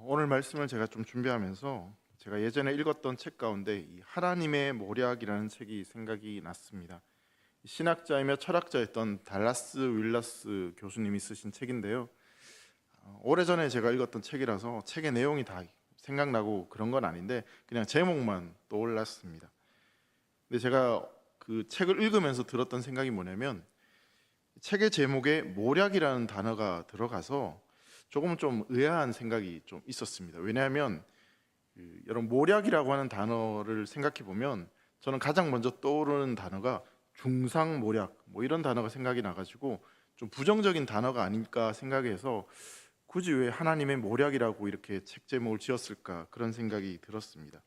오늘 말씀을 제가 좀 준비하면서 제가 예전에 읽었던 책 가운데 이 하나님의 모략이라는 책이 생각이 났습니다. 신학자이며 철학자였던 달라스 윌러스 교수님이 쓰신 책인데요. 오래전에 제가 읽었던 책이라서 책의 내용이 다 생각나고 그런 건 아닌데 그냥 제목만 떠올랐습니다. 근데 제가 그 책을 읽으면서 들었던 생각이 뭐냐면 책의 제목에 모략이라는 단어가 들어가서 조금 좀 의아한 생각이 좀 있었습니다. 왜냐하면 여러분 모략이라고 하는 단어를 생각해 보면 저는 가장 먼저 떠오르는 단어가 중상모략 뭐 이런 단어가 생각이 나가지고 좀 부정적인 단어가 아닐까 생각해서 굳이 왜 하나님의 모략이라고 이렇게 책 제목을 지었을까 그런 생각이 들었습니다.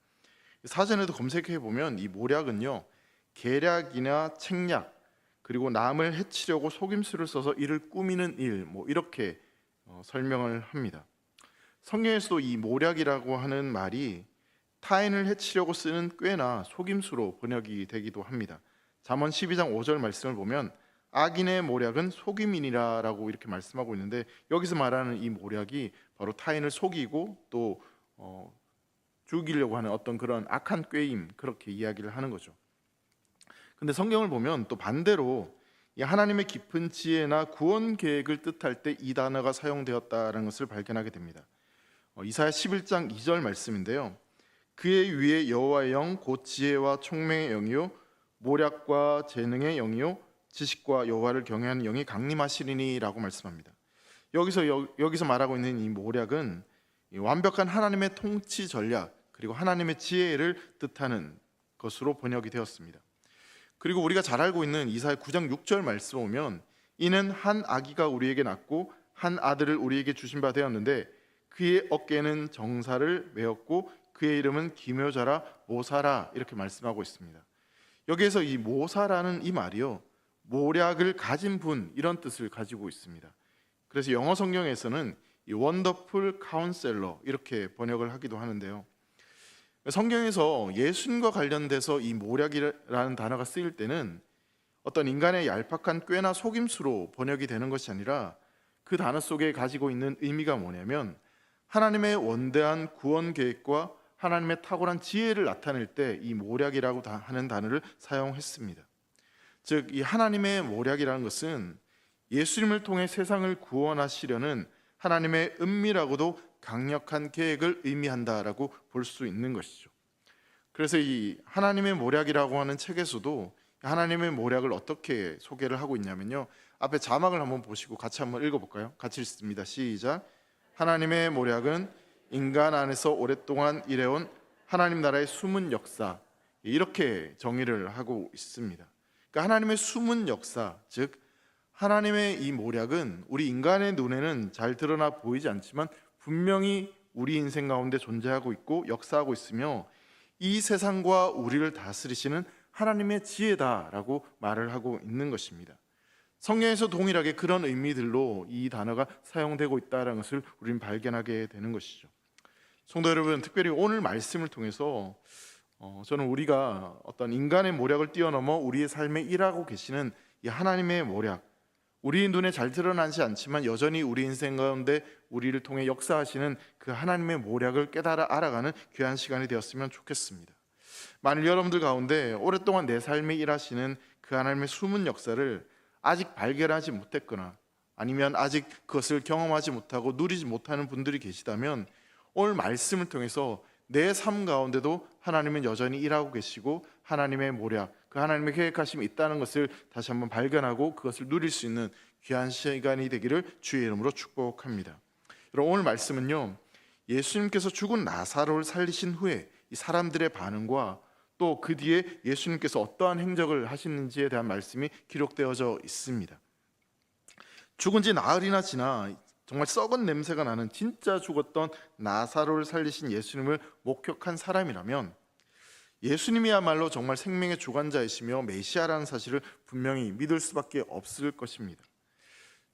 사전에도 검색해 보면 이 모략은요 계략이나 책략 그리고 남을 해치려고 속임수를 써서 이를 꾸미는 일 뭐 이렇게 설명을 합니다. 성경에서도 이 모략이라고 하는 말이 타인을 해치려고 쓰는 꾀나 속임수로 번역이 되기도 합니다. 잠언 12장 5절 말씀을 보면 악인의 모략은 속임이니라라고 이렇게 말씀하고 있는데 여기서 말하는 이 모략이 바로 타인을 속이고 또 죽이려고 하는 어떤 그런 악한 꾀임 그렇게 이야기를 하는 거죠. 근데 성경을 보면 또 반대로 이 하나님의 깊은 지혜나 구원 계획을 뜻할 때 이 단어가 사용되었다는 것을 발견하게 됩니다. 이사야 11장 2절 말씀인데요. 그의 위에 여호와의 영 곧 지혜와 총명의 영이요 모략과 재능의 영이요 지식과 여호와를 경외하는 영이 강림하시리니라고 말씀합니다. 여기서 말하고 있는 이 모략은 이 완벽한 하나님의 통치 전략 그리고 하나님의 지혜를 뜻하는 것으로 번역이 되었습니다. 그리고 우리가 잘 알고 있는 이사야 9장 6절 말씀 보면 이는 한 아기가 우리에게 낳고 한 아들을 우리에게 주신 바 되었는데 그의 어깨에는 정사를 메었고 그의 이름은 기묘자라 모사라 이렇게 말씀하고 있습니다. 여기에서 이 모사라는 이 말이요 모략을 가진 분 이런 뜻을 가지고 있습니다. 그래서 영어 성경에서는 이 원더풀 카운셀러 이렇게 번역을 하기도 하는데요. 성경에서 예수님과 관련돼서 이 모략이라는 단어가 쓰일 때는 어떤 인간의 얄팍한 꾀나 속임수로 번역이 되는 것이 아니라 그 단어 속에 가지고 있는 의미가 뭐냐면 하나님의 원대한 구원 계획과 하나님의 탁월한 지혜를 나타낼 때 이 모략이라고 하는 단어를 사용했습니다. 즉 이 하나님의 모략이라는 것은 예수님을 통해 세상을 구원하시려는 하나님의 은밀하고도 강력한 계획을 의미한다라고 볼 수 있는 것이죠. 그래서 이 하나님의 모략이라고 하는 책에서도 하나님의 모략을 어떻게 소개를 하고 있냐면요. 앞에 자막을 한번 보시고 같이 한번 읽어볼까요? 같이 읽습니다. 시작. 하나님의 모략은 인간 안에서 오랫동안 일해온 하나님 나라의 숨은 역사 이렇게 정의를 하고 있습니다. 그러니까 하나님의 숨은 역사 즉 하나님의 이 모략은 우리 인간의 눈에는 잘 드러나 보이지 않지만 분명히 우리 인생 가운데 존재하고 있고 역사하고 있으며 이 세상과 우리를 다스리시는 하나님의 지혜다라고 말을 하고 있는 것입니다. 성경에서 동일하게 그런 의미들로 이 단어가 사용되고 있다는 것을 우리는 발견하게 되는 것이죠. 성도 여러분, 특별히 오늘 말씀을 통해서 저는 우리가 어떤 인간의 모략을 뛰어넘어 우리의 삶에 일하고 계시는 이 하나님의 모략 우리 눈에 잘 드러나지 않지만 여전히 우리 인생 가운데 우리를 통해 역사하시는 그 하나님의 모략을 깨달아 알아가는 귀한 시간이 되었으면 좋겠습니다. 만일 여러분들 가운데 오랫동안 내 삶에 일하시는 그 하나님의 숨은 역사를 아직 발견하지 못했거나 아니면 아직 그것을 경험하지 못하고 누리지 못하는 분들이 계시다면 오늘 말씀을 통해서 내 삶 가운데도 하나님은 여전히 일하고 계시고 하나님의 모략, 그 하나님의 계획하심이 있다는 것을 다시 한번 발견하고 그것을 누릴 수 있는 귀한 시간이 되기를 주의 이름으로 축복합니다. 여러분 오늘 말씀은요 예수님께서 죽은 나사로를 살리신 후에 이 사람들의 반응과 또 그 뒤에 예수님께서 어떠한 행적을 하시는지에 대한 말씀이 기록되어져 있습니다. 죽은 지 나흘이나 지나 정말 썩은 냄새가 나는 진짜 죽었던 나사로를 살리신 예수님을 목격한 사람이라면 예수님이야말로 정말 생명의 주관자이시며 메시아라는 사실을 분명히 믿을 수밖에 없을 것입니다.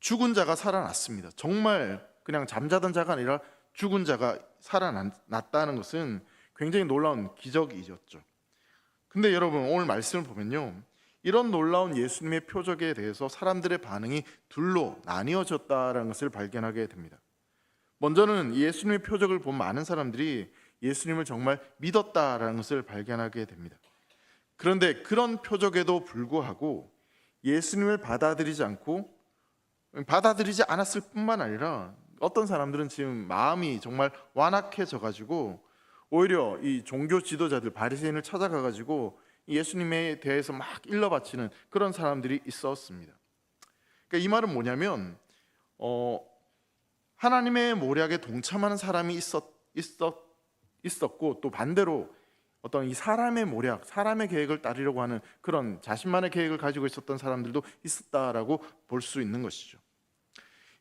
죽은 자가 살아났습니다. 정말 그냥 잠자던 자가 아니라 죽은 자가 살아났다는 것은 굉장히 놀라운 기적이었죠. 근데 여러분 오늘 말씀을 보면요 이런 놀라운 예수님의 표적에 대해서 사람들의 반응이 둘로 나뉘어졌다는 것을 발견하게 됩니다. 먼저는 예수님의 표적을 본 많은 사람들이 예수님을 정말 믿었다라는 것을 발견하게 됩니다. 그런데 그런 표적에도 불구하고 예수님을 받아들이지 않았을 뿐만 아니라 어떤 사람들은 지금 마음이 정말 완악해져 가지고 오히려 이 종교 지도자들 바리새인을 찾아가 가지고 예수님에 대해서 막 일러바치는 그런 사람들이 있었습니다. 그러니까 이 말은 뭐냐면 하나님의 모략에 동참하는 사람이 있었고 또 반대로 어떤 이 사람의 모략, 사람의 계획을 따르려고 하는 그런 자신만의 계획을 가지고 있었던 사람들도 있었다라고 볼 수 있는 것이죠.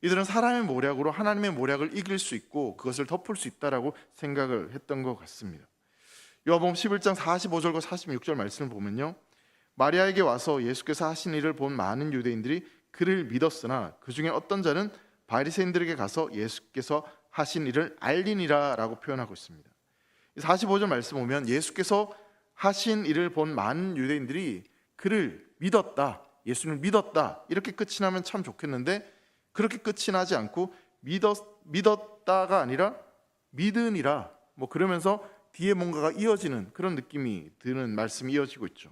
이들은 사람의 모략으로 하나님의 모략을 이길 수 있고 그것을 덮을 수 있다라고 생각을 했던 것 같습니다. 요한복음 11장 45절과 46절 말씀을 보면요, 마리아에게 와서 예수께서 하신 일을 본 많은 유대인들이 그를 믿었으나 그 중에 어떤 자는 바리새인들에게 가서 예수께서 하신 일을 알리니라 라고 표현하고 있습니다. 45절 말씀 보면 예수께서 하신 일을 본 많은 유대인들이 그를 믿었다, 예수님을 믿었다 이렇게 끝이 나면 참 좋겠는데 그렇게 끝이 나지 않고 믿었다가 아니라 믿으니라 뭐 그러면서 뒤에 뭔가가 이어지는 그런 느낌이 드는 말씀이 이어지고 있죠.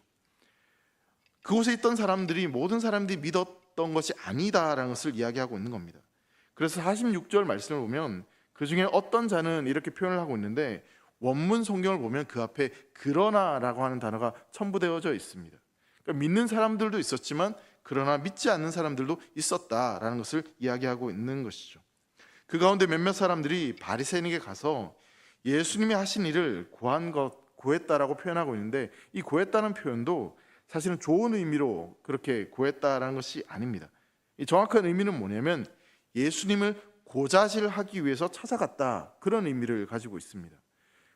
그곳에 있던 사람들이 모든 사람들이 믿었던 것이 아니다라는 것을 이야기하고 있는 겁니다. 그래서 46절 말씀을 보면 그 중에 어떤 자는 이렇게 표현을 하고 있는데 원문 성경을 보면 그 앞에 그러나라고 하는 단어가 첨부되어져 있습니다. 그러니까 믿는 사람들도 있었지만 그러나 믿지 않는 사람들도 있었다라는 것을 이야기하고 있는 것이죠. 그 가운데 몇몇 사람들이 바리새인에게 가서 예수님이 하신 일을 구했다라고 표현하고 있는데 이 구했다는 표현도 사실은 좋은 의미로 그렇게 구했다라는 것이 아닙니다. 이 정확한 의미는 뭐냐면 예수님을 고자질하기 위해서 찾아갔다, 그런 의미를 가지고 있습니다.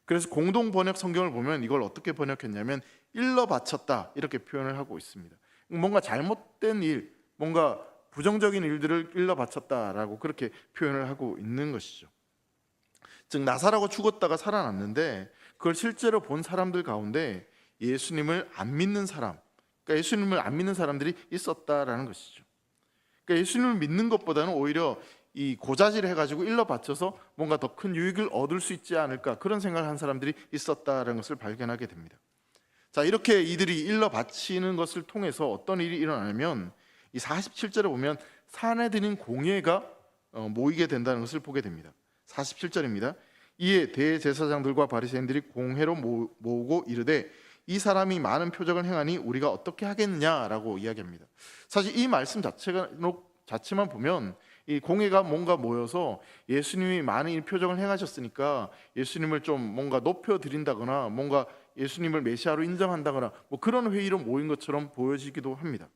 그래서 공동 번역 성경을 보면 이걸 어떻게 번역했냐면 일러 바쳤다 이렇게 표현을 하고 있습니다. 뭔가 잘못된 일, 뭔가 부정적인 일들을 일러 바쳤다라고 그렇게 표현을 하고 있는 것이죠. 즉 나사로가 죽었다가 살아났는데 그걸 실제로 본 사람들 가운데 예수님을 안 믿는 사람, 그러니까 예수님을 안 믿는 사람들이 있었다라는 것이죠. 그러니까 예수님을 믿는 것보다는 오히려 이 고자질을 해가지고 일러 바쳐서 뭔가 더 큰 유익을 얻을 수 있지 않을까, 그런 생각을 한 사람들이 있었다라는 것을 발견하게 됩니다. 자, 이렇게 이들이 일러 바치는 것을 통해서 어떤 일이 일어나냐면 이 47절에 보면 사내들인 공회가 모이게 된다는 것을 보게 됩니다. 47절입니다. 이에 대제사장들과 바리새인들이 공회로 모으고 이르되 이 사람이 많은 표적을 행하니 우리가 어떻게 하겠느냐라고 이야기합니다. 사실 이 말씀 자체만 보면 이 공회가 뭔가 모여서 예수님이 많은 표적을 행하셨으니까 예수님을 좀 뭔가 높여드린다거나 뭔가 예수님을 메시아로 인정한다거나 뭐 그런 회의로 모인 것처럼 보여지기도 합니다.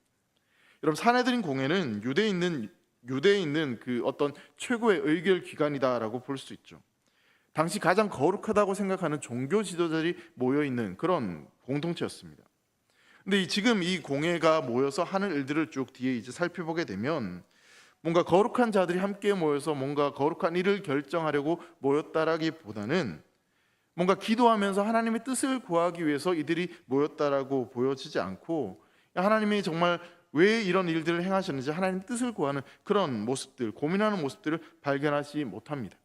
여러분, 사내들인 공회는 유대에 있는 그 어떤 최고의 의결 기관이다라고 볼 수 있죠. 당시 가장 거룩하다고 생각하는 종교 지도자들이 모여 있는 그런 공동체였습니다. 근데 지금 이 공회가 모여서 하는 일들을 쭉 뒤에 이제 살펴보게 되면 뭔가 거룩한 자들이 함께 모여서 뭔가 거룩한 일을 결정하려고 모였다라기보다는 뭔가 기도하면서 하나님의 뜻을 구하기 위해서 이들이 모였다라고 보여지지 않고 하나님이 정말 왜 이런 일들을 행하셨는지 하나님의 뜻을 구하는 그런 모습들, 고민하는 모습들을 발견하지 못합니다.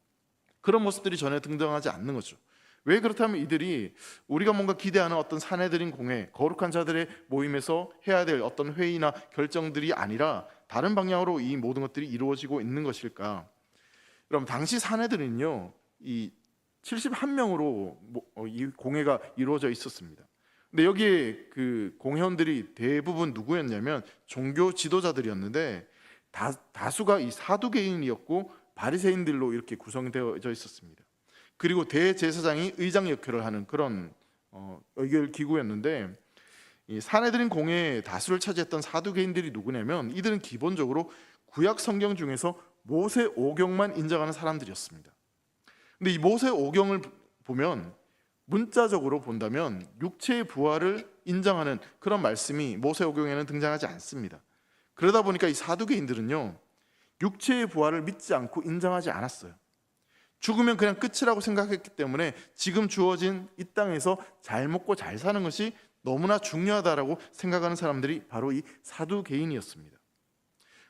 그런 모습들이 전혀 등장하지 않는 거죠. 왜 그렇다면 이들이 우리가 뭔가 기대하는 어떤 사내들인 공회, 거룩한 자들의 모임에서 해야 될 어떤 회의나 결정들이 아니라 다른 방향으로 이 모든 것들이 이루어지고 있는 것일까? 그럼 당시 사내들은요, 이 71명으로 이 공회가 이루어져 있었습니다. 근데 여기에 그 공회원들이 대부분 누구였냐면 종교 지도자들이었는데 다수가 이 사두개인이었고 바리새인들로 이렇게 구성되어져 있었습니다. 그리고 대제사장이 의장 역할을 하는 그런 의결 기구였는데 이 사내들인 공회의 다수를 차지했던 사두개인들이 누구냐면 이들은 기본적으로 구약 성경 중에서 모세 오경만 인정하는 사람들이었습니다. 근데 이 모세 오경을 보면 문자적으로 본다면 육체의 부활을 인정하는 그런 말씀이 모세 오경에는 등장하지 않습니다. 그러다 보니까 이 사두개인들은요, 육체의 부활을 믿지 않고 인정하지 않았어요. 죽으면 그냥 끝이라고 생각했기 때문에 지금 주어진 이 땅에서 잘 먹고 잘 사는 것이 너무나 중요하다라고 생각하는 사람들이 바로 이 사두개인이었습니다.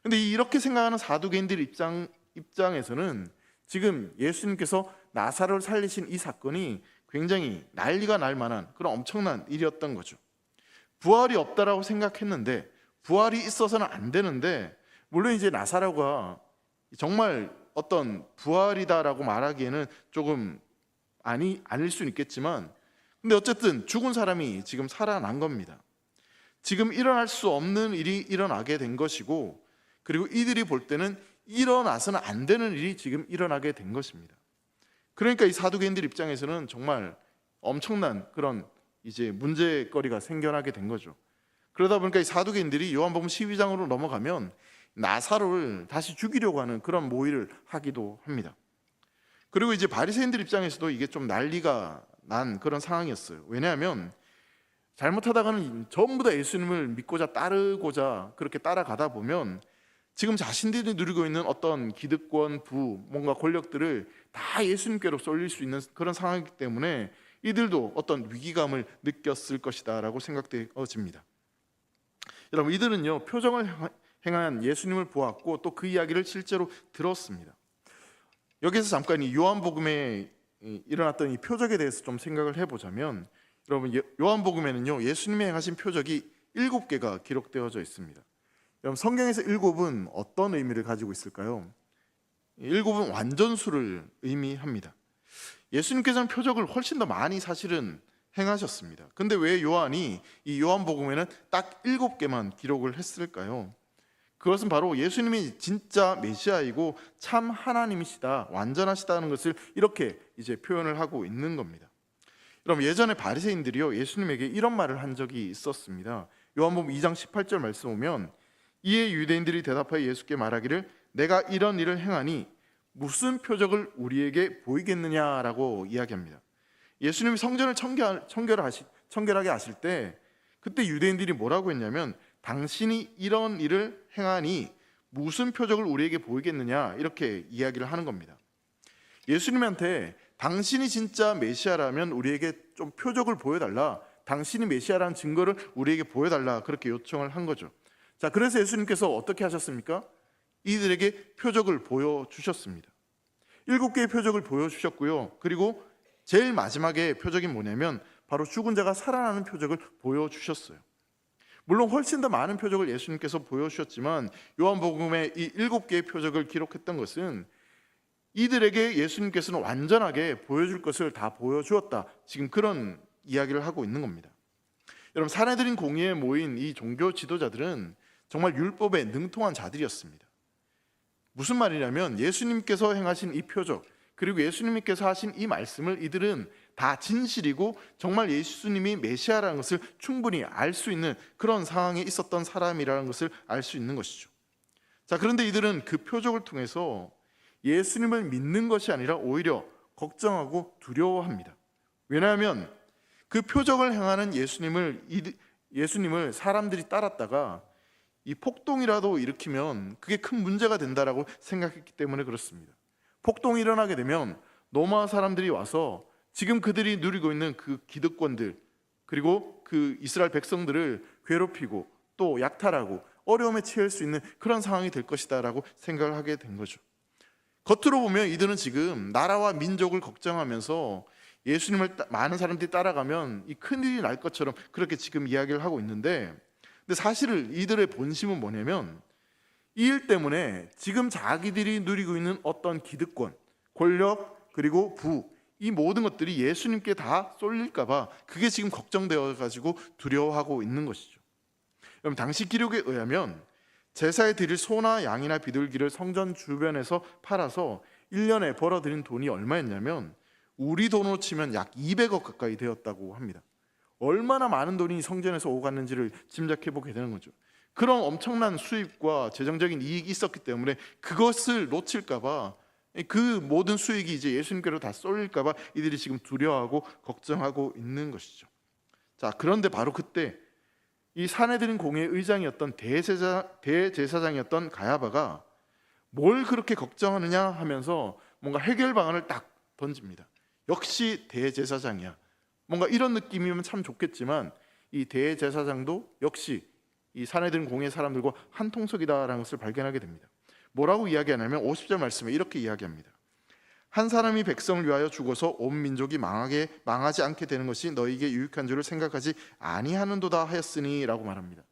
근데 이렇게 생각하는 사두개인들의 입장에서는 지금 예수님께서 나사로를 살리신 이 사건이 굉장히 난리가 날 만한 그런 엄청난 일이었던 거죠. 부활이 없다라고 생각했는데, 부활이 있어서는 안 되는데, 물론 이제 나사로가 정말 어떤 부활이다라고 말하기에는 조금 아닐 수는 있겠지만, 근데 어쨌든 죽은 사람이 지금 살아난 겁니다. 지금 일어날 수 없는 일이 일어나게 된 것이고, 그리고 이들이 볼 때는 일어나서는 안 되는 일이 지금 일어나게 된 것입니다. 그러니까 이 사두개인들 입장에서는 정말 엄청난 그런 이제 문제거리가 생겨나게 된 거죠. 그러다 보니까 이 사두개인들이 요한복음 12장으로 넘어가면 나사로를 다시 죽이려고 하는 그런 모의를 하기도 합니다. 그리고 이제 바리새인들 입장에서도 이게 좀 난리가 난 그런 상황이었어요. 왜냐하면 잘못하다가는 전부 다 예수님을 믿고자 따르고자 그렇게 따라가다 보면 지금 자신들이 누리고 있는 어떤 기득권, 뭔가 권력들을 다 예수님께로 쏠릴 수 있는 그런 상황이기 때문에 이들도 어떤 위기감을 느꼈을 것이다 라고 생각되어집니다. 여러분, 이들은요 표적을 행한 예수님을 보았고 또 그 이야기를 실제로 들었습니다. 여기서 잠깐 이 요한복음에 일어났던 이 표적에 대해서 좀 생각을 해보자면, 여러분 요한복음에는요 예수님이 행하신 표적이 7개가 기록되어져 있습니다. 여러분, 성경에서 7은 어떤 의미를 가지고 있을까요? 7은 완전수를 의미합니다. 예수님께서는 표적을 훨씬 더 많이 사실은 행하셨습니다. 근데 왜 요한이 이 요한복음에는 딱 7개만 기록을 했을까요? 그것은 바로 예수님이 진짜 메시아이고 참 하나님이시다, 완전하시다는 것을 이렇게 이제 표현을 하고 있는 겁니다. 여러분, 예전에 바리새인들이요 예수님에게 이런 말을 한 적이 있었습니다. 요한복음 2장 18절 말씀 보면, 이에 유대인들이 대답하여 예수께 말하기를 내가 이런 일을 행하니 무슨 표적을 우리에게 보이겠느냐라고 이야기합니다. 예수님이 성전을 청결하게 하실 때 그때 유대인들이 뭐라고 했냐면, 당신이 이런 일을 행하니 무슨 표적을 우리에게 보이겠느냐 이렇게 이야기를 하는 겁니다. 예수님한테 당신이 진짜 메시아라면 우리에게 좀 표적을 보여달라, 당신이 메시아라는 증거를 우리에게 보여달라, 그렇게 요청을 한 거죠. 자, 그래서 예수님께서 어떻게 하셨습니까? 이들에게 표적을 보여주셨습니다. 7개의 표적을 보여주셨고요. 그리고 제일 마지막에 표적이 뭐냐면 바로 죽은 자가 살아나는 표적을 보여주셨어요. 물론 훨씬 더 많은 표적을 예수님께서 보여주셨지만 요한복음에 이 7개의 표적을 기록했던 것은 이들에게 예수님께서는 완전하게 보여줄 것을 다 보여주었다, 지금 그런 이야기를 하고 있는 겁니다. 여러분, 사내들인 공의에 모인 이 종교 지도자들은 정말 율법에 능통한 자들이었습니다. 무슨 말이냐면 예수님께서 행하신 이 표적, 그리고 예수님께서 하신 이 말씀을 이들은 다 진실이고 정말 예수님이 메시아라는 것을 충분히 알 수 있는 그런 상황에 있었던 사람이라는 것을 알 수 있는 것이죠. 자, 그런데 이들은 그 표적을 통해서 예수님을 믿는 것이 아니라 오히려 걱정하고 두려워합니다. 왜냐하면 그 표적을 행하는 예수님을 사람들이 따랐다가 이 폭동이라도 일으키면 그게 큰 문제가 된다라고 생각했기 때문에 그렇습니다. 폭동이 일어나게 되면 로마 사람들이 와서 지금 그들이 누리고 있는 그 기득권들, 그리고 그 이스라엘 백성들을 괴롭히고 또 약탈하고 어려움에 처할 수 있는 그런 상황이 될 것이다라고 생각을 하게 된 거죠. 겉으로 보면 이들은 지금 나라와 민족을 걱정하면서 예수님을 많은 사람들이 따라가면 이 큰일이 날 것처럼 그렇게 지금 이야기를 하고 있는데, 근데 사실 이들의 본심은 뭐냐면 이 일 때문에 지금 자기들이 누리고 있는 어떤 기득권, 권력, 그리고 이 모든 것들이 예수님께 다 쏠릴까 봐 그게 지금 걱정되어 가지고 두려워하고 있는 것이죠. 여러분, 당시 기록에 의하면 제사에 드릴 소나 양이나 비둘기를 성전 주변에서 팔아서 1년에 벌어들인 돈이 얼마였냐면 우리 돈으로 치면 약 200억 가까이 되었다고 합니다. 얼마나 많은 돈이 성전에서 오갔는지를 짐작해 보게 되는 거죠. 그런 엄청난 수입과 재정적인 이익이 있었기 때문에 그것을 놓칠까 봐, 그 모든 수익이 이제 예수님께로 다 쏠릴까 봐 이들이 지금 두려워하고 걱정하고 있는 것이죠. 자, 그런데 바로 그때 이 사내들인 공회의 의장이었던 대제사장이었던 가야바가 뭘 그렇게 걱정하느냐 하면서 뭔가 해결 방안을 딱 던집니다. 역시 대제사장이야. 뭔가 이런 느낌이면 참 좋겠지만 이 대제사장도 역시 이 사내들인 공회의 사람들과 한 통속이다라는 것을 발견하게 됩니다. 뭐라고 이야기하냐면 50절 말씀에 이렇게 이야기합니다. 한 사람이 백성을 위하여 죽어서 온 민족이 망하지 않게 되는 것이 너희에게 유익한 줄을 생각하지 아니하는도다 하였으니라고 말합니다.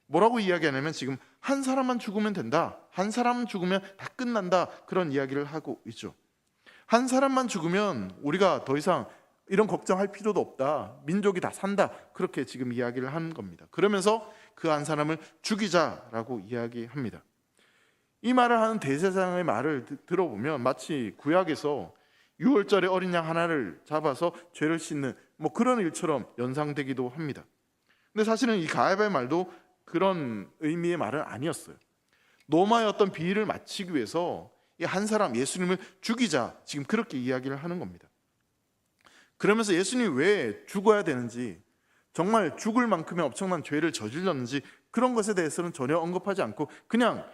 뭐라고 이야기하냐면 지금 한 사람만 죽으면 된다, 한 사람만 죽으면 다 끝난다, 그런 이야기를 하고 있죠. 한 사람만 죽으면 우리가 더 이상 이런 걱정할 필요도 없다, 민족이 다 산다, 그렇게 지금 이야기를 하는 겁니다. 그러면서 그 한 사람을 죽이자라고 이야기합니다. 이 말을 하는 대제사장의 말을 들어보면 마치 구약에서 유월절에 어린 양 하나를 잡아서 죄를 씻는 그런 일처럼 연상되기도 합니다. 근데 사실은 이 가야바의 말도 그런 의미의 말은 아니었어요. 로마의 어떤 비위를 맞추기 위해서 이 한 사람 예수님을 죽이자, 지금 그렇게 이야기를 하는 겁니다. 그러면서 예수님이 왜 죽어야 되는지, 정말 죽을 만큼의 엄청난 죄를 저질렀는지 그런 것에 대해서는 전혀 언급하지 않고 그냥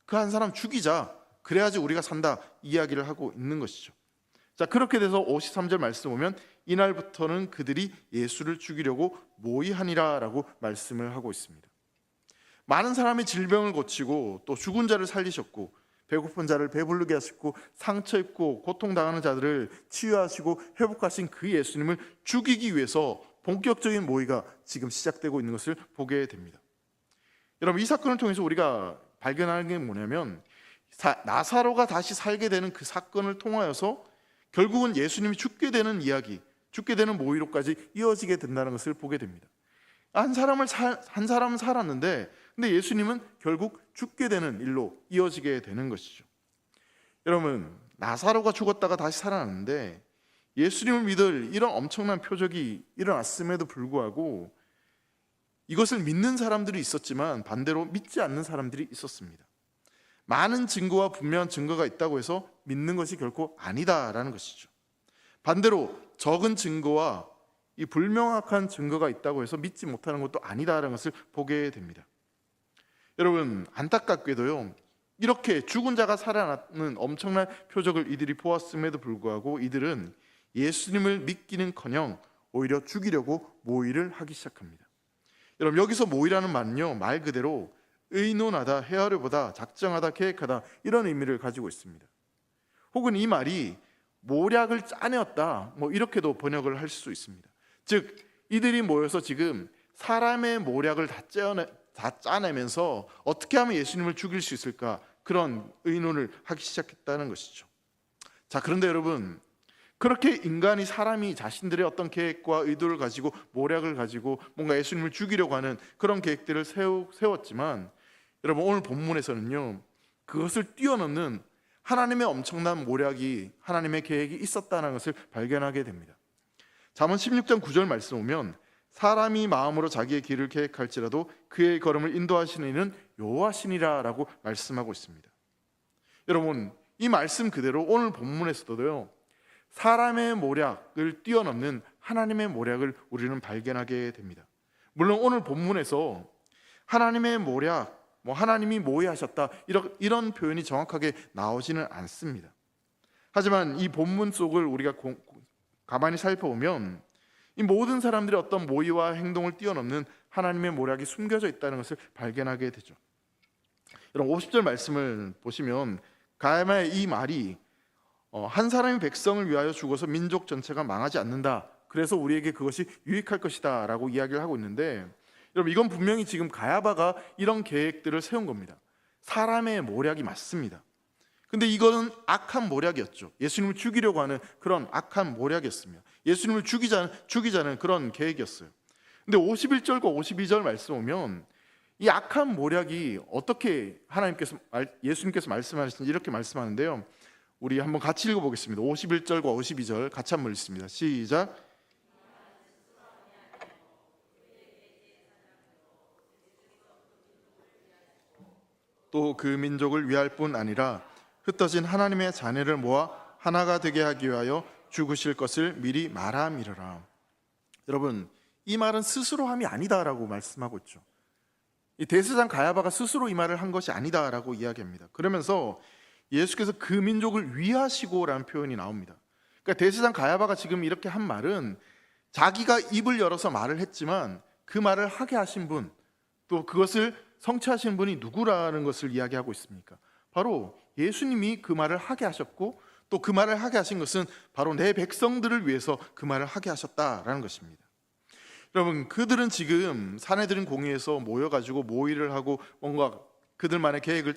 그 한 사람 죽이자, 그래야지 우리가 산다, 이야기를 하고 있는 것이죠. 자, 그렇게 돼서 53절 말씀 보면 이날부터는 그들이 예수를 죽이려고 모의하니라 라고 말씀을 하고 있습니다. 많은 사람이 질병을 고치고 또 죽은 자를 살리셨고 배고픈 자를 배부르게 하시고 상처 입고 고통당하는 자들을 치유하시고 회복하신 그 예수님을 죽이기 위해서 본격적인 모의가 지금 시작되고 있는 것을 보게 됩니다. 여러분, 이 사건을 통해서 우리가 발견하는 게 뭐냐면 나사로가 다시 살게 되는 그 사건을 통하여서 결국은 예수님이 죽게 되는 이야기, 죽게 되는 모의로까지 이어지게 된다는 것을 보게 됩니다. 한 사람은 살았는데 근데 예수님은 결국 죽게 되는 일로 이어지게 되는 것이죠. 여러분, 나사로가 죽었다가 다시 살아났는데 예수님을 믿을 이런 엄청난 표적이 일어났음에도 불구하고 이것을 믿는 사람들이 있었지만 반대로 믿지 않는 사람들이 있었습니다. 많은 증거와 분명한 증거가 있다고 해서 믿는 것이 결코 아니다라는 것이죠. 반대로 적은 증거와 이 불명확한 증거가 있다고 해서 믿지 못하는 것도 아니다라는 것을 보게 됩니다. 여러분, 안타깝게도요, 이렇게 죽은 자가 살아나는 엄청난 표적을 이들이 보았음에도 불구하고 이들은 예수님을 믿기는커녕 오히려 죽이려고 모의를 하기 시작합니다. 여러분, 여기서 모의라는 말은요, 말 그대로 의논하다, 헤아려보다, 작정하다, 계획하다, 이런 의미를 가지고 있습니다. 혹은 이 말이 모략을 짜내었다, 이렇게도 번역을 할 수 있습니다. 즉, 이들이 모여서 지금 사람의 모략을 다 짜내면서 어떻게 하면 예수님을 죽일 수 있을까, 그런 의논을 하기 시작했다는 것이죠. 자, 그런데 여러분, 그렇게 사람이 자신들의 어떤 계획과 의도를 가지고 모략을 가지고 뭔가 예수님을 죽이려고 하는 그런 계획들을 세웠지만 여러분, 오늘 본문에서는요, 그것을 뛰어넘는 하나님의 엄청난 모략이, 하나님의 계획이 있었다는 것을 발견하게 됩니다. 잠언 16장 9절 말씀 보면 사람이 마음으로 자기의 길을 계획할지라도 그의 걸음을 인도하시는 이는 여호와시니라 라고 말씀하고 있습니다. 여러분, 이 말씀 그대로 오늘 본문에서도요, 사람의 모략을 뛰어넘는 하나님의 모략을 우리는 발견하게 됩니다. 물론 오늘 본문에서 하나님의 모략, 하나님이 모의하셨다, 이런 표현이 정확하게 나오지는 않습니다. 하지만 이 본문 속을 우리가 가만히 살펴보면 이 모든 사람들의 어떤 모의와 행동을 뛰어넘는 하나님의 모략이 숨겨져 있다는 것을 발견하게 되죠. 여러분, 50절 말씀을 보시면 가야바의 이 말이 한 사람이 백성을 위하여 죽어서 민족 전체가 망하지 않는다, 그래서 우리에게 그것이 유익할 것이다 라고 이야기를 하고 있는데, 여러분, 이건 분명히 지금 가야바가 이런 계획들을 세운 겁니다. 사람의 모략이 맞습니다. 근데 이거는 악한 모략이었죠. 예수님을 죽이려고 하는 그런 악한 모략이었습니다. 예수님을 죽이자는 그런 계획이었어요. 근데 51절과 52절 말씀 보면 이 악한 모략이 어떻게 예수님께서 말씀하시는지 이렇게 말씀하는데요, 우리 한번 같이 읽어보겠습니다. 51절과 52절 같이 한번 읽습니다. 시작. 또 그 민족을 위할 뿐 아니라 흩어진 하나님의 자녀를 모아 하나가 되게 하기 위하여 죽으실 것을 미리 말함이러라. 여러분, 이 말은 스스로 함이 아니다라고 말씀하고 있죠. 이 대제사장 가야바가 스스로 이 말을 한 것이 아니다라고 이야기합니다. 그러면서 예수께서 그 민족을 위하시고라는 표현이 나옵니다. 그러니까 대제사장 가야바가 지금 이렇게 한 말은 자기가 입을 열어서 말을 했지만 그 말을 하게 하신 분, 또 그것을 성취하신 분이 누구라는 것을 이야기하고 있습니까? 바로 예수님이 그 말을 하게 하셨고 또 그 말을 하게 하신 것은 바로 내 백성들을 위해서 그 말을 하게 하셨다라는 것입니다. 여러분, 그들은 지금 사내들인 공의에서 모여가지고 모의를 하고 뭔가 그들만의 계획을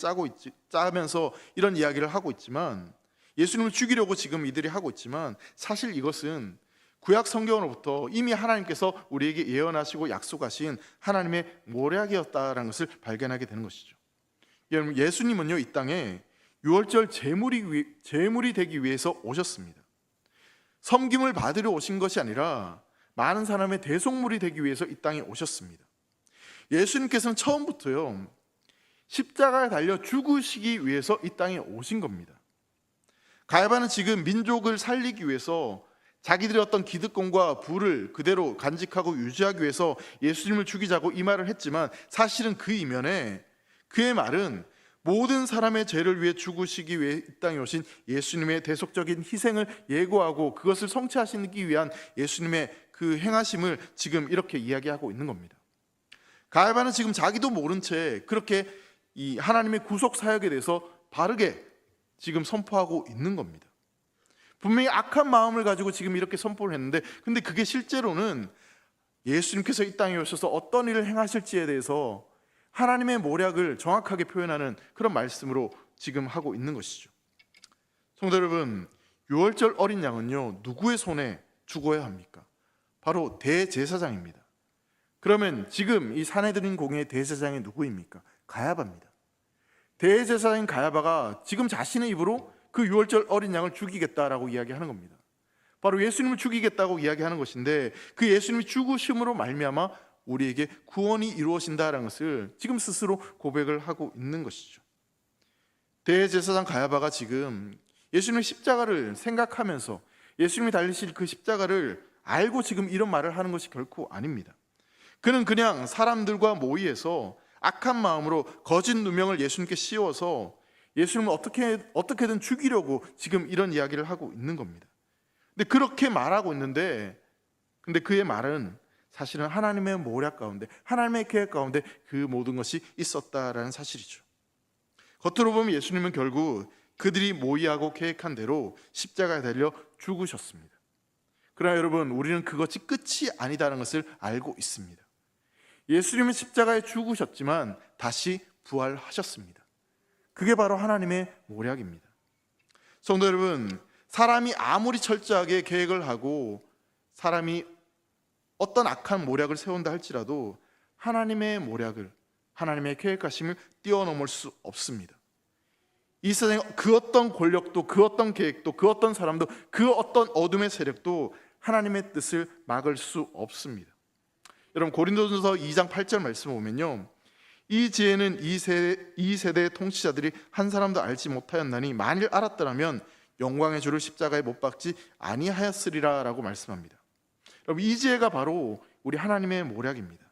짜면서 이런 이야기를 하고 있지만, 예수님을 죽이려고 지금 이들이 하고 있지만, 사실 이것은 구약 성경으로부터 이미 하나님께서 우리에게 예언하시고 약속하신 하나님의 모략이었다라는 것을 발견하게 되는 것이죠. 여러분, 예수님은요, 이 땅에 유월절 제물이 되기 위해서 오셨습니다. 섬김을 받으려 오신 것이 아니라 많은 사람의 대속물이 되기 위해서 이 땅에 오셨습니다. 예수님께서는 처음부터요, 십자가에 달려 죽으시기 위해서 이 땅에 오신 겁니다. 가야바는 지금 민족을 살리기 위해서 자기들의 어떤 기득권과 부를 그대로 간직하고 유지하기 위해서 예수님을 죽이자고 이 말을 했지만, 사실은 그 이면에 그의 말은 모든 사람의 죄를 위해 죽으시기 위해 이 땅에 오신 예수님의 대속적인 희생을 예고하고 그것을 성취하시기 위한 예수님의 그 행하심을 지금 이렇게 이야기하고 있는 겁니다. 가야바는 지금 자기도 모른 채 그렇게 이 하나님의 구속 사역에 대해서 바르게 지금 선포하고 있는 겁니다. 분명히 악한 마음을 가지고 지금 이렇게 선포를 했는데, 근데 그게 실제로는 예수님께서 이 땅에 오셔서 어떤 일을 행하실지에 대해서 하나님의 모략을 정확하게 표현하는 그런 말씀으로 지금 하고 있는 것이죠. 성도 여러분, 유월절 어린 양은요, 누구의 손에 죽어야 합니까? 바로 대제사장입니다. 그러면 지금 이 사내들인 공의 대제사장이 누구입니까? 가야바입니다. 대제사장인 가야바가 지금 자신의 입으로 그 유월절 어린 양을 죽이겠다라고 이야기하는 겁니다. 바로 예수님을 죽이겠다고 이야기하는 것인데, 그 예수님이 죽으심으로 말미암아 우리에게 구원이 이루어진다는 것을 지금 스스로 고백을 하고 있는 것이죠. 대제사장 가야바가 지금 예수님의 십자가를 생각하면서 예수님이 달리실 그 십자가를 알고 지금 이런 말을 하는 것이 결코 아닙니다. 그는 그냥 사람들과 모의해서 악한 마음으로 거짓 누명을 예수님께 씌워서 예수님을 어떻게든 죽이려고 지금 이런 이야기를 하고 있는 겁니다. 근데 그렇게 말하고 있는데, 근데 그의 말은 사실은 하나님의 모략 가운데, 하나님의 계획 가운데 그 모든 것이 있었다라는 사실이죠. 겉으로 보면 예수님은 결국 그들이 모의하고 계획한 대로 십자가에 달려 죽으셨습니다. 그러나 여러분, 우리는 그것이 끝이 아니다라는 것을 알고 있습니다. 예수님은 십자가에 죽으셨지만 다시 부활하셨습니다. 그게 바로 하나님의 모략입니다. 성도 여러분, 사람이 아무리 철저하게 계획을 하고 사람이 어떤 악한 모략을 세운다 할지라도 하나님의 모략을, 하나님의 계획하심을 뛰어넘을 수 없습니다. 이 세상에 그 어떤 권력도, 그 어떤 계획도, 그 어떤 사람도, 그 어떤 어둠의 세력도 하나님의 뜻을 막을 수 없습니다. 여러분, 고린도전서 2장 8절 말씀을 보면요, 이 지혜는 이 세대의 통치자들이 한 사람도 알지 못하였나니 만일 알았더라면 영광의 주를 십자가에 못 박지 아니하였으리라 라고 말씀합니다. 여러분, 이 지혜가 바로 우리 하나님의 모략입니다.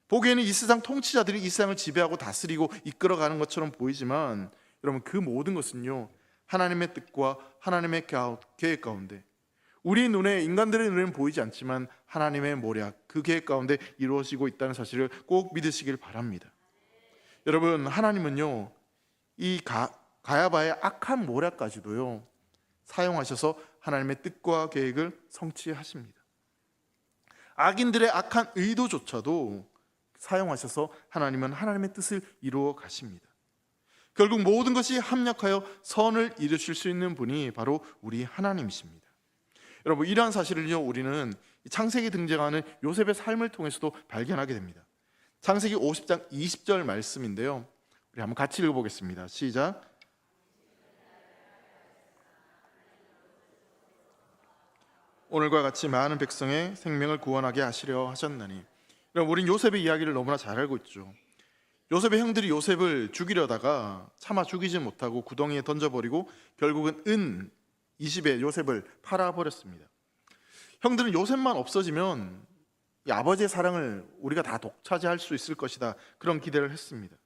보기에는 이 세상 통치자들이 이 세상을 지배하고 다스리고 이끌어가는 것처럼 보이지만, 여러분, 그 모든 것은요, 하나님의 뜻과 하나님의 계획 가운데, 우리 눈에, 인간들의 눈에는 보이지 않지만 하나님의 모략, 그 계획 가운데 이루어지고 있다는 사실을 꼭 믿으시길 바랍니다. 여러분, 하나님은요, 이 가야바의 악한 모략까지도요 사용하셔서 하나님의 뜻과 계획을 성취하십니다. 악인들의 악한 의도조차도 사용하셔서 하나님은 하나님의 뜻을 이루어 가십니다. 결국 모든 것이 합력하여 선을 이루실 수 있는 분이 바로 우리 하나님이십니다. 여러분, 이러한 사실을요, 우리는 창세기 등장하는 요셉의 삶을 통해서도 발견하게 됩니다. 창세기 50장 20절 말씀인데요, 우리 한번 같이 읽어보겠습니다. 시작. 오늘과 같이 많은 백성의 생명을 구원하게 하시려 하셨나니. 여러분, 우린 요셉의 이야기를 너무나 잘 알고 있죠. 요셉의 형들이 요셉을 죽이려다가 차마 죽이지 못하고 구덩이에 던져버리고 결국은 은 20에 요셉을 팔아버렸습니다. 형들은 요셉만 없어지면 이 아버지의 사랑을 우리가 다 독차지할 수 있을 것이다, 그런 기대를 했습니다.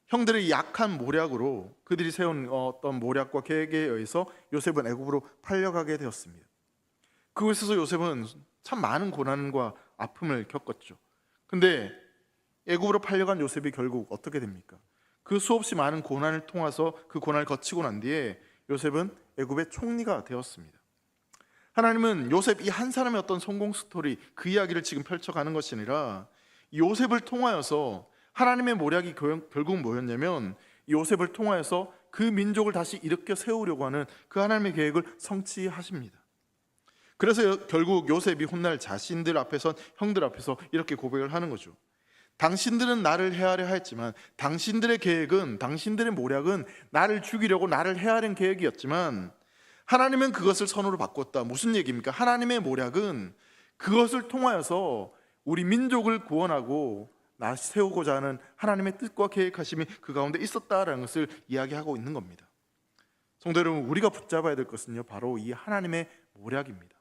형들의 약한 모략으로, 그들이 세운 어떤 모략과 계획에 의해서 요셉은 애굽으로 팔려가게 되었습니다. 그곳에서 요셉은 참 많은 고난과 아픔을 겪었죠. 근데 애굽으로 팔려간 요셉이 결국 어떻게 됩니까? 그 수없이 많은 고난을 통해서 그 고난을 거치고 난 뒤에 요셉은 애굽의 총리가 되었습니다. 하나님은 요셉 이 한 사람의 어떤 성공 스토리, 그 이야기를 지금 펼쳐가는 것이 아니라 요셉을 통하여서 하나님의 모략이 결국 뭐였냐면 요셉을 통하여서 그 민족을 다시 일으켜 세우려고 하는 그 하나님의 계획을 성취하십니다. 그래서 결국 요셉이 훗날 자신들 앞에서, 형들 앞에서 이렇게 고백을 하는 거죠. 당신들은 나를 해하려 하였지만, 당신들의 계획은, 당신들의 모략은 나를 죽이려고 나를 해하려는 계획이었지만 하나님은 그것을 선으로 바꿨다. 무슨 얘기입니까? 하나님의 모략은 그것을 통하여서 우리 민족을 구원하고 세우고자 하는 하나님의 뜻과 계획하심이 그 가운데 있었다라는 것을 이야기하고 있는 겁니다. 성도 여러분, 우리가 붙잡아야 될 것은요, 바로 이 하나님의 모략입니다.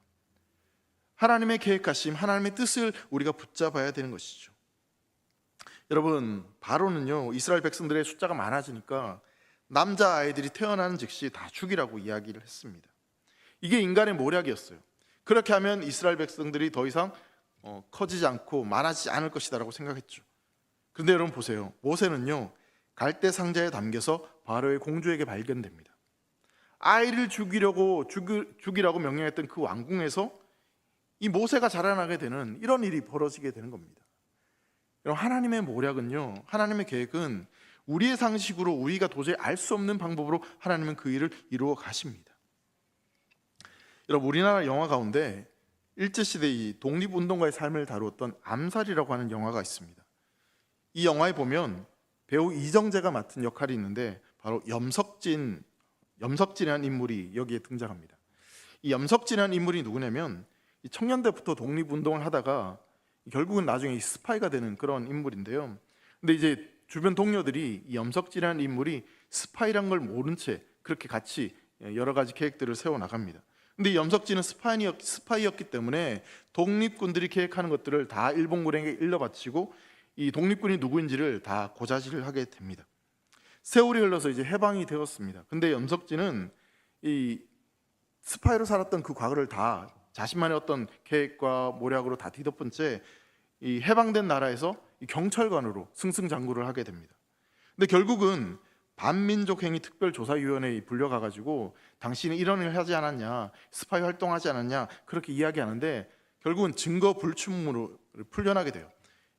하나님의 계획하심, 하나님의 뜻을 우리가 붙잡아야 되는 것이죠. 여러분, 바로는요, 이스라엘 백성들의 숫자가 많아지니까 남자아이들이 태어나는 즉시 다 죽이라고 이야기를 했습니다. 이게 인간의 모략이었어요. 그렇게 하면 이스라엘 백성들이 더 이상 커지지 않고 많아지지 않을 것이다라고 생각했죠. 그런데 여러분 보세요. 모세는요, 갈대 상자에 담겨서 바로의 공주에게 발견됩니다. 아이를 죽이라고 명령했던 그 왕궁에서 이 모세가 자라나게 되는 이런 일이 벌어지게 되는 겁니다. 하나님의 모략은요, 하나님의 계획은 우리의 상식으로 우리가 도저히 알 수 없는 방법으로 하나님은 그 일을 이루어 가십니다. 여러분, 우리나라 영화 가운데 일제시대 이 독립운동가의 삶을 다루었던 암살이라고 하는 영화가 있습니다. 이 영화에 보면 배우 이정재가 맡은 역할이 있는데 바로 염석진이라는 인물이 여기에 등장합니다. 이 염석진이라는 인물이 누구냐면 이 청년대부터 독립운동을 하다가 결국은 나중에 스파이가 되는 그런 인물인데요. 근데 이제 주변 동료들이 이 염석진이라는 인물이 스파이란 걸 모른 채 그렇게 같이 여러 가지 계획들을 세워나갑니다. 근데 이 염석진은 스파이였기 때문에 독립군들이 계획하는 것들을 다 일본군에게 일러바치고 이 독립군이 누구인지를 다 고자질을 하게 됩니다. 세월이 흘러서 이제 해방이 되었습니다. 근데 염석진은 이 스파이로 살았던 그 과거를 다 자신만의 어떤 계획과 모략으로 다 뒤덮은 채 이 해방된 나라에서 이 경찰관으로 승승장구를 하게 됩니다. 근데 결국은 반민족행위 특별조사위원회에 불려가가지고 당신이 이런 일을 하지 않았냐, 스파이 활동하지 않았냐 그렇게 이야기하는데 결국은 증거 불충분으로 풀려나게 돼요.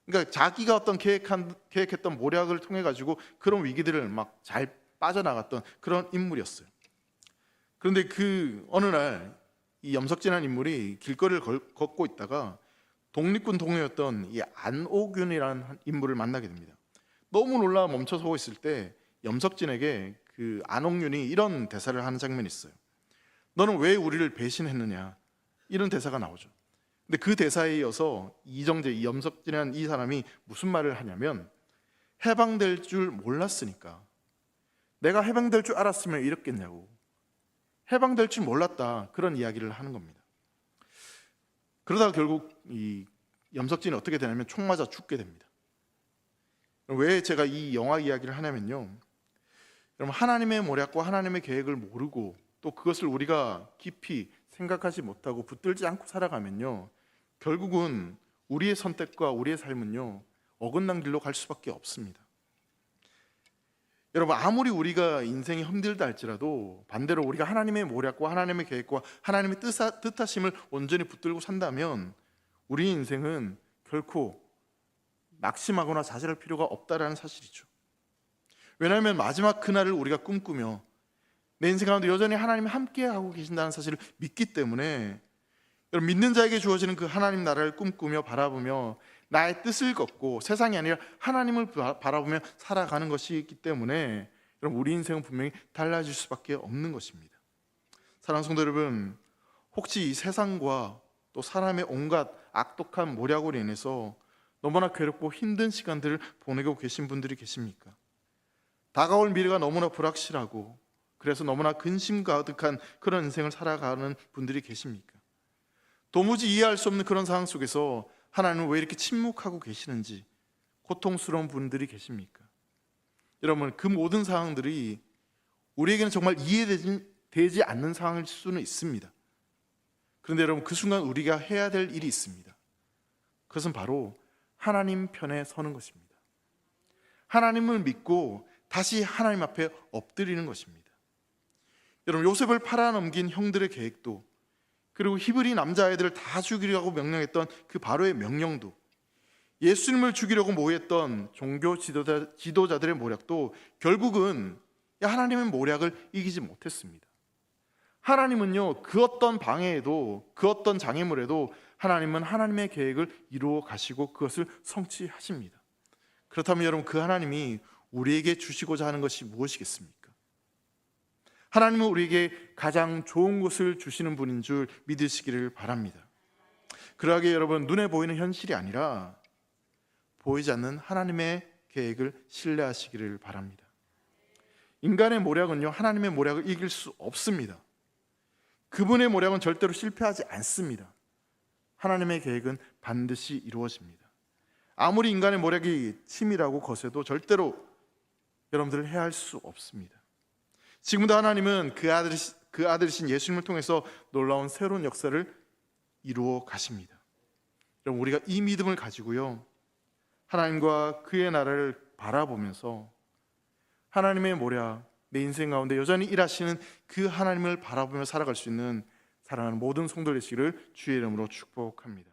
그러니까 자기가 어떤 계획했던 모략을 통해 가지고 그런 위기들을 막 잘 빠져나갔던 그런 인물이었어요. 그런데 그 어느 날 이 염석진이라는 인물이 길거리를 걷고 있다가 독립군 동료였던 이 안옥윤이라는 인물을 만나게 됩니다. 너무 놀라 멈춰서고 있을 때 염석진에게 그 안옥윤이 이런 대사를 하는 장면이 있어요. 너는 왜 우리를 배신했느냐, 이런 대사가 나오죠. 근데 그 대사에 이어서 이정재, 이 염석진이라는 이 사람이 무슨 말을 하냐면 해방될 줄 몰랐으니까, 내가 해방될 줄 알았으면 이랬겠냐고, 해방될 줄 몰랐다, 그런 이야기를 하는 겁니다. 그러다가 결국 이 염석진이 어떻게 되냐면 총 맞아 죽게 됩니다. 왜 제가 이 영화 이야기를 하냐면요, 여러분, 하나님의 모략과 하나님의 계획을 모르고 또 그것을 우리가 깊이 생각하지 못하고 붙들지 않고 살아가면요, 결국은 우리의 선택과 우리의 삶은요 어긋난 길로 갈 수밖에 없습니다. 여러분, 아무리 우리가 인생이 힘들다 할지라도 반대로 우리가 하나님의 모략과 하나님의 계획과 하나님의 뜻하심을 온전히 붙들고 산다면 우리 인생은 결코 낙심하거나 좌절할 필요가 없다라는 사실이죠. 왜냐하면 마지막 그날을 우리가 꿈꾸며 내 인생 가운데 여전히 하나님이 함께하고 계신다는 사실을 믿기 때문에, 여러분, 믿는 자에게 주어지는 그 하나님 나라를 꿈꾸며 바라보며 나의 뜻을 걷고 세상이 아니라 하나님을 바라보며 살아가는 것이 있기 때문에 여러분, 우리 인생은 분명히 달라질 수밖에 없는 것입니다. 사랑하는 성도 여러분, 혹시 이 세상과 또 사람의 온갖 악독한 모략으로 인해서 너무나 괴롭고 힘든 시간들을 보내고 계신 분들이 계십니까? 다가올 미래가 너무나 불확실하고 그래서 너무나 근심 가득한 그런 인생을 살아가는 분들이 계십니까? 도무지 이해할 수 없는 그런 상황 속에서 하나님은 왜 이렇게 침묵하고 계시는지 고통스러운 분들이 계십니까? 여러분, 그 모든 상황들이 우리에게는 정말 이해되지 않는 상황일 수는 있습니다. 그런데 여러분, 그 순간 우리가 해야 될 일이 있습니다. 그것은 바로 하나님 편에 서는 것입니다. 하나님을 믿고 다시 하나님 앞에 엎드리는 것입니다. 여러분, 요셉을 팔아넘긴 형들의 계획도, 그리고 히브리 남자아이들을 다 죽이려고 명령했던 그 바로의 명령도, 예수님을 죽이려고 모였던 종교 지도자들의 모략도 결국은 하나님의 모략을 이기지 못했습니다. 하나님은요, 그 어떤 방해에도, 그 어떤 장애물에도 하나님은 하나님의 계획을 이루어 가시고 그것을 성취하십니다. 그렇다면 여러분, 그 하나님이 우리에게 주시고자 하는 것이 무엇이겠습니까? 하나님은 우리에게 가장 좋은 것을 주시는 분인 줄 믿으시기를 바랍니다. 그러하게 여러분, 눈에 보이는 현실이 아니라 보이지 않는 하나님의 계획을 신뢰하시기를 바랍니다. 인간의 모략은요, 하나님의 모략을 이길 수 없습니다. 그분의 모략은 절대로 실패하지 않습니다. 하나님의 계획은 반드시 이루어집니다. 아무리 인간의 모략이 치밀하고 거세도 절대로 여러분들을 해할 수 없습니다. 지금도 하나님은 그 아들이신 예수님을 통해서 놀라운 새로운 역사를 이루어 가십니다. 여러분, 우리가 이 믿음을 가지고요, 하나님과 그의 나라를 바라보면서 하나님의 모략, 내 인생 가운데 여전히 일하시는 그 하나님을 바라보며 살아갈 수 있는 사랑하는 모든 성도들 되시기를 주의 이름으로 축복합니다.